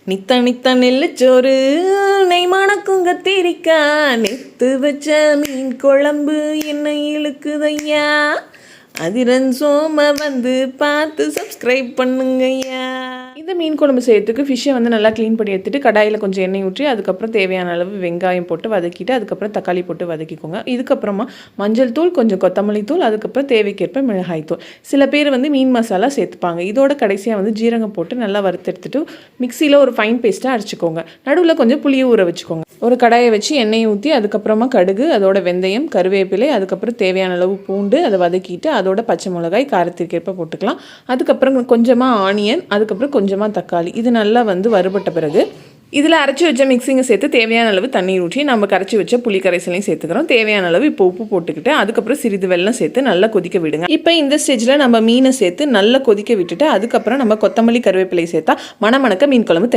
நித்த நித்த நெல்லுச்சோறு நெய் மணக்கும் கத்திரிக்கா நெத்து வச்ச மீன் குழம்பு என்ன இழுக்குதையா அதிரன் சோம வந்து பார்த்து சப்ஸ்கிரைப் பண்ணுங்கய்யா. இந்த மீன் குழம்பு செய்யறதுக்கு ஃபிஷ்ஷை வந்து நல்லா க்ளீன் பண்ணி எடுத்துட்டு கடாயில் கொஞ்சம் எண்ணெய் ஊற்றி அதுக்கப்புறம் தேவையான அளவு வெங்காயம் போட்டு வதக்கிட்டு அதுக்கப்புறம் தக்காளி போட்டு வதக்கிக்கோங்க. இதுக்கப்புறமா மஞ்சள் தூள், கொஞ்சம் கொத்தமல்லி தூள், அதுக்கப்புறம் தேவைக்கேற்ப மிளகாய் தூள். சில பேர் வந்து மீன் மசாலா சேர்த்துப்பாங்க. இதோட கடைசியாக வந்து ஜீரகம் போட்டு நல்லா வறுத்தெடுத்துட்டு மிக்சியில் ஒரு ஃபைன் பேஸ்ட்டாக அரைச்சிக்கோங்க. நடுவில் கொஞ்சம் புளியை ஊற வச்சுக்கோங்க. ஒரு கடாயை வச்சு எண்ணெயை ஊற்றி அதுக்கப்புறமா கடுகு, அதோட வெந்தயம், கருவேப்பிலை, அதுக்கப்புறம் தேவையான அளவு பூண்டு, அதை வதக்கிட்டு அதோட பச்சை மிளகாய் காரத்திற்கேற்ப போட்டுக்கலாம். அதுக்கப்புறம் கொஞ்சமாக ஆனியன், அதுக்கப்புறம் கொஞ்சமாக தக்காளி. இது நல்லா வந்து வறுபட்ட பிறகு இதில் அரைச்சி வச்ச மிக்சிங்கை சேர்த்து தேவையான அளவு தண்ணீர் ஊற்றி நம்ம கரைச்சி வச்ச புளி கரைசலையும் சேர்த்துக்கிறோம். தேவையான அளவு இப்போ உப்பு போட்டுக்கிட்டு அதுக்கப்புறம் சிறிது வெல்லம் சேர்த்து நல்லா கொதிக்க விடுங்க. இப்போ இந்த ஸ்டேஜில் நம்ம மீனை சேர்த்து நல்லா கொதிக்க விட்டுட்டு அதுக்கப்புறம் நம்ம கொத்தமல்லி, கருவேப்பிலை சேர்த்தா மணமணக்க மீன் குழம்பு தயார்.